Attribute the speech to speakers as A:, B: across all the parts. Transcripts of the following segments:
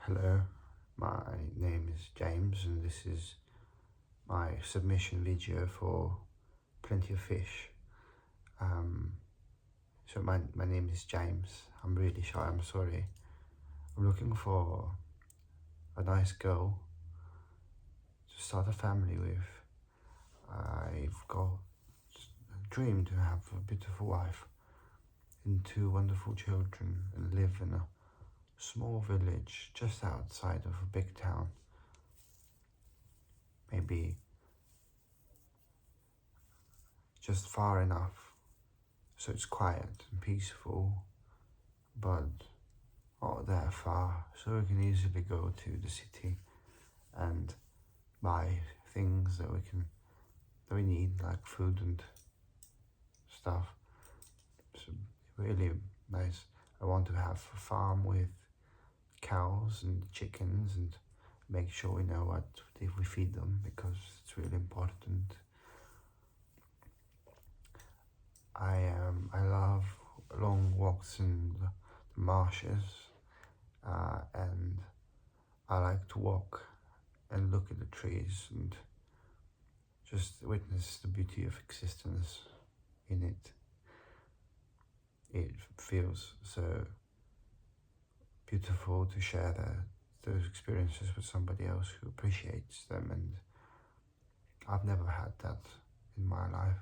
A: Hello, my name is James and this is my submission video for Plenty of Fish. So my name is James. I'm really shy, I'm sorry. I'm looking for a nice girl to start a family with. I've got a dream to have a beautiful wife and two wonderful children and live in a small village just outside of a big town. Maybe just far enough so it's quiet and peaceful, but not that far so we can easily go to the city and buy things that we need, like food and stuff. So really nice. I want to have a farm with cows and chickens and make sure we know what if we feed them, because it's really important. I love long walks in the marshes, and I like to walk and look at the trees and just witness the beauty of existence in it. It feels so beautiful to share those experiences with somebody else who appreciates them, and I've never had that in my life.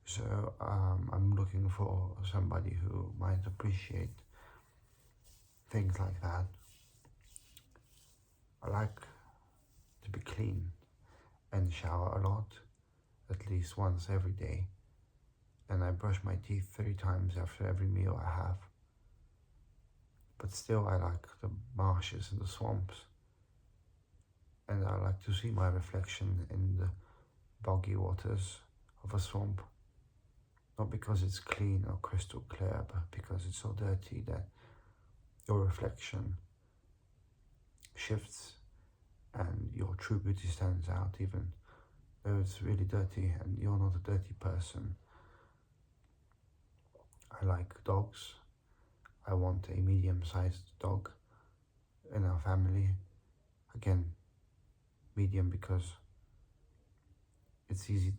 A: So I'm looking for somebody who might appreciate things like that. I like to be clean and shower a lot, at least once every day, and I brush my teeth 3 times after every meal I have. But still I like the marshes and the swamps, and I like to see my reflection in the boggy waters of a swamp. Not because it's clean or crystal clear, but because it's so dirty that your reflection shifts and your true beauty stands out, even though it's really dirty and you're not a dirty person. I like dogs. I want a medium-sized dog in our family. Again, medium because it's easy.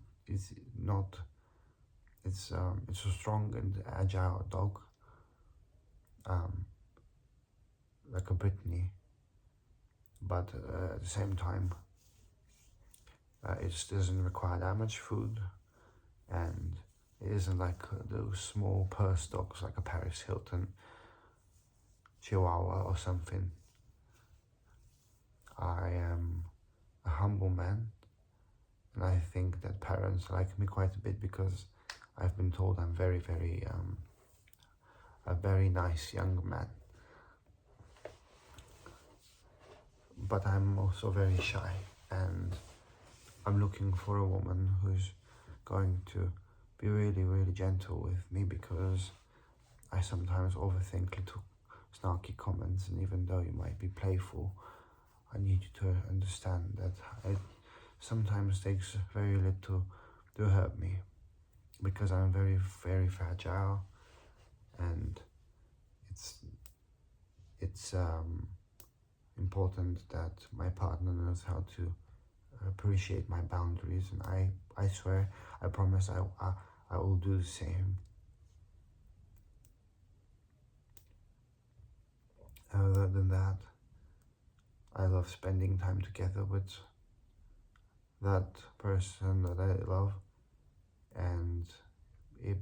A: It's a strong and agile dog, like a Brittany, but at the same time it doesn't require that much food, and it isn't like those small purse dogs like a Paris Hilton Chihuahua or something. I am a humble man, and I think that parents like me quite a bit because I've been told I'm a very nice young man. But I'm also very shy, and I'm looking for a woman who's going to be really, really gentle with me, because I sometimes overthink little snarky comments, and even though you might be playful, I need you to understand that it sometimes takes very little to hurt me, because I'm very, very fragile, and it's important that my partner knows how to appreciate my boundaries, and I swear, I promise I will do the same. Other than that, I love spending time together with that person that I love, and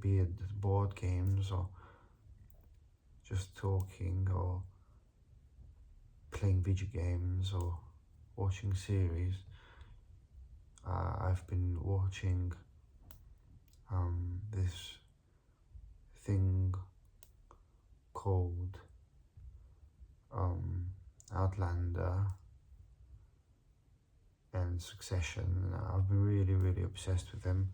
A: be it board games or just talking or playing video games or watching series. I've been watching this thing called Outlander and Succession. I've been really, really obsessed with them,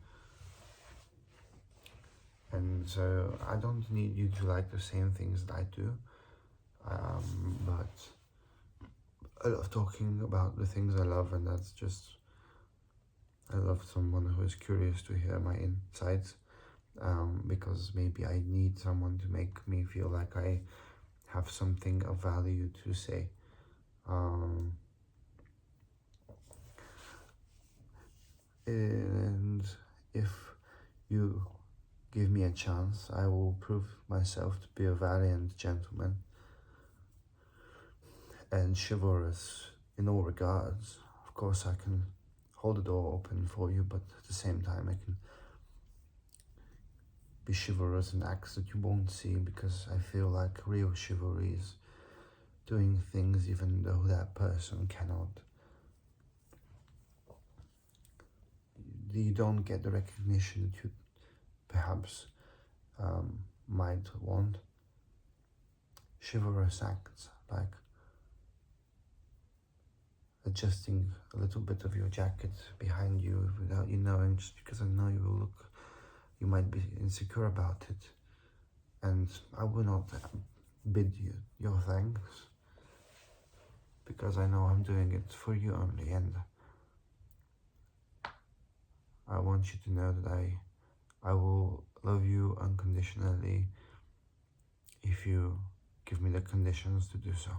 A: and so I don't need you to like the same things that I do, but I love talking about the things I love, and that's just, I love someone who is curious to hear my insights, because maybe I need someone to make me feel like I have something of value to say. And if you give me a chance, I will prove myself to be a valiant gentleman and chivalrous in all regards. Of course, I can hold the door open for you, but at the same time, I can be chivalrous in acts that you won't see, because I feel like real chivalry is doing things even though that person cannot. You don't get the recognition that you perhaps might want. Chivalrous acts like adjusting a little bit of your jacket behind you without you knowing, just because I know you might be insecure about it, and I will not bid you your thanks, because I know I'm doing it for you only, and I want you to know that I will love you unconditionally if you give me the conditions to do so.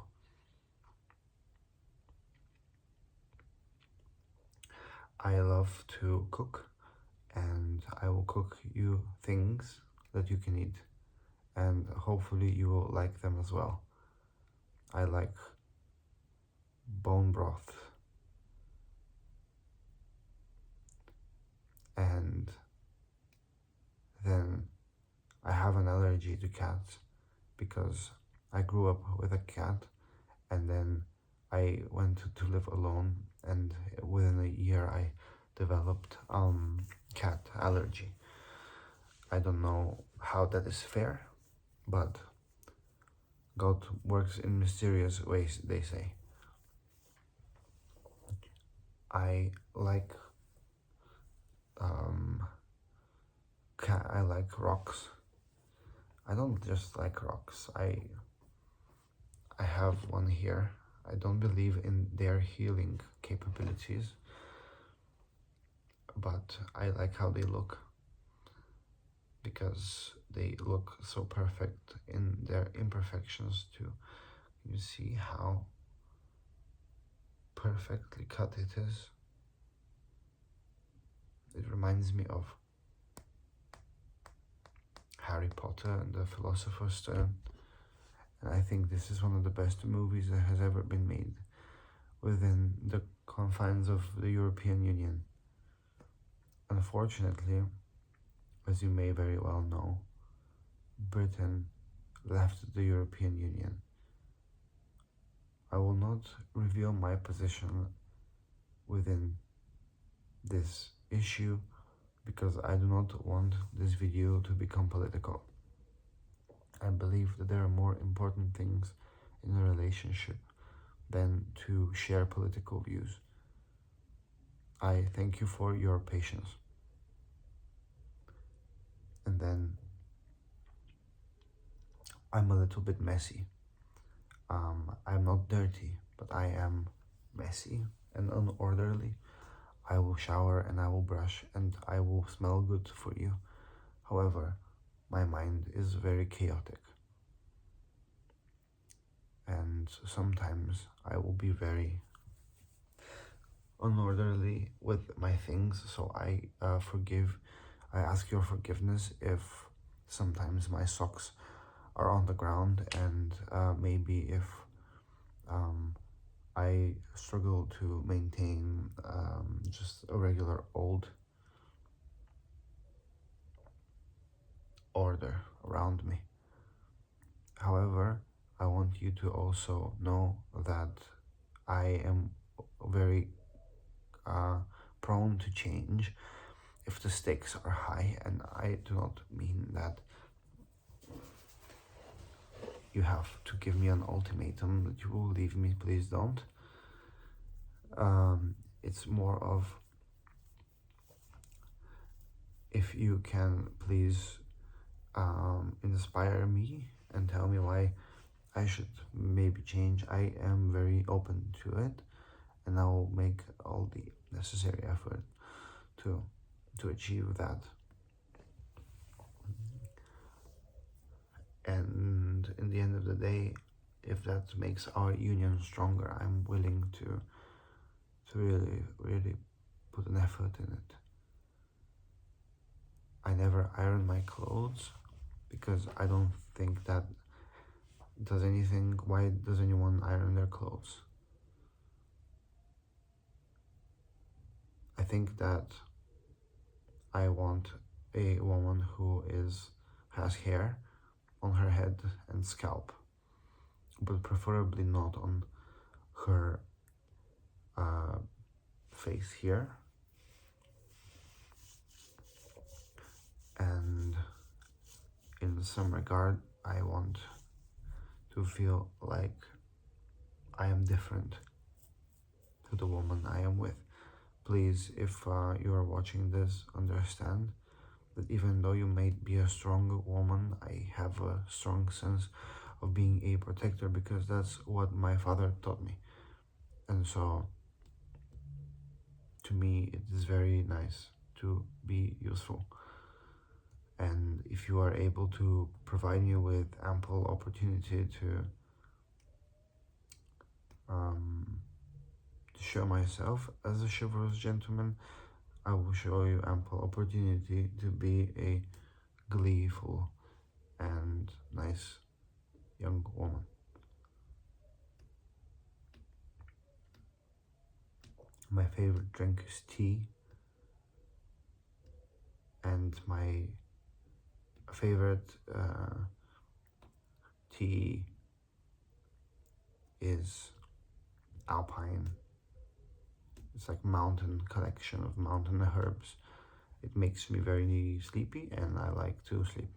A: I love to cook, and I will cook you things that you can eat, and hopefully you will like them as well. I like bone broth, and then I have an allergy to cats because I grew up with a cat, and then I went to live alone, and within a year I developed cat allergy. I don't know how that is fair, but God works in mysterious ways, they say. I like I like rocks. I don't just like rocks. I have one here. I don't believe in their healing capabilities, but I like how they look, because they look so perfect in their imperfections too. You see how perfectly cut it is? It reminds me of Harry Potter and the Philosopher's Stone, and I think this is one of the best movies that has ever been made within the confines of the European Union. Unfortunately, as you may very well know, Britain left the European Union. I will not reveal my position within this issue, because I do not want this video to become political. I believe that there are more important things in a relationship than to share political views. I thank you for your patience. And then I'm a little bit messy. I'm not dirty, but I am messy and unorderly. I will shower and I will brush and I will smell good for you. However, my mind is very chaotic. And sometimes I will be very unorderly with my things, so I ask your forgiveness if sometimes my socks are on the ground, and maybe if I struggle to maintain just a regular old order around me. However, I want you to also know that I am very prone to change if the stakes are high, and I do not mean that you have to give me an ultimatum that you will leave me, please don't. It's more of, if you can please inspire me and tell me why I should maybe change. I am very open to it, and I will make all the necessary effort to achieve that. And in the end of the day, if that makes our union stronger, I'm willing to really put an effort in it. I never iron my clothes because I don't think that does anything. Why does anyone iron their clothes? I think that I want a woman who has hair on her head and scalp, but preferably not on her face here. And in some regard, I want to feel like I am different to the woman I am with. Please, if you are watching this, understand that even though you may be a strong woman, I have a strong sense of being a protector because that's what my father taught me. And so, to me, it is very nice to be useful. And if you are able to provide me with ample opportunity to show myself as a chivalrous gentleman, I will show you ample opportunity to be a gleeful and nice young woman. My favorite drink is tea, and my favorite tea is alpine. It's like mountain collection of mountain herbs. It makes me very sleepy, and I like to sleep.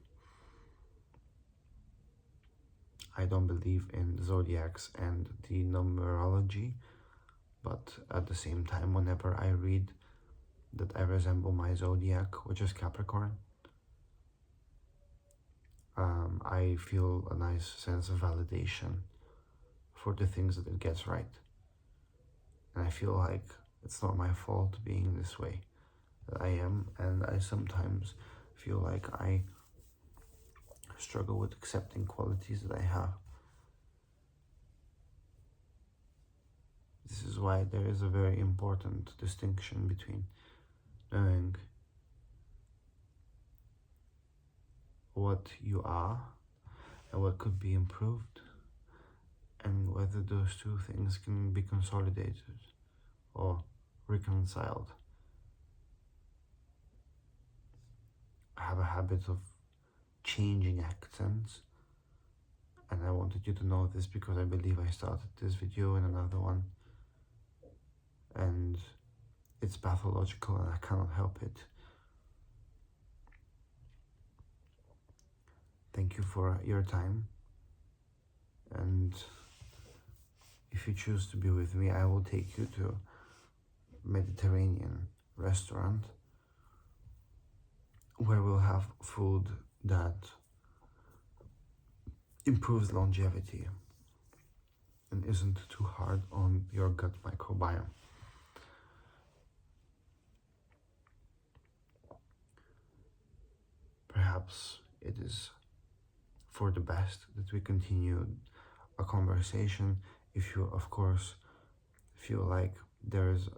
A: I don't believe in zodiacs and the numerology, but at the same time, whenever I read that I resemble my zodiac, which is Capricorn, I feel a nice sense of validation for the things that it gets right. And I feel like it's not my fault being this way that I am, and I sometimes feel like I struggle with accepting qualities that I have. This is why there is a very important distinction between knowing what you are and what could be improved, and whether those two things can be consolidated or reconciled. I have a habit of changing accents, and I wanted you to know this because I believe I started this video in another one, and it's pathological and I cannot help it. Thank you for your time, and if you choose to be with me, I will take you to a Mediterranean restaurant where we'll have food that improves longevity and isn't too hard on your gut microbiome. Perhaps it is for the best that we continue a conversation if you, of course, feel like there is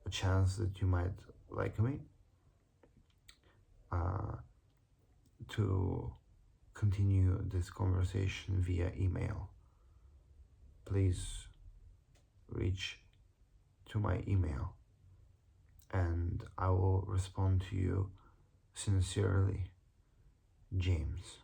A: a chance that you might like me, to continue this conversation via email. Please reach to my email and I will respond to you sincerely, James.